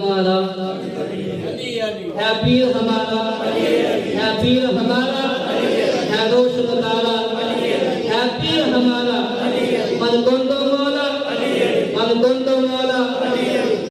हमारा, है पीर हमारा, है पीर हमारा, है रोशन तारा, है पीर हमारा, मन कुंदो मौला, मन कुंदो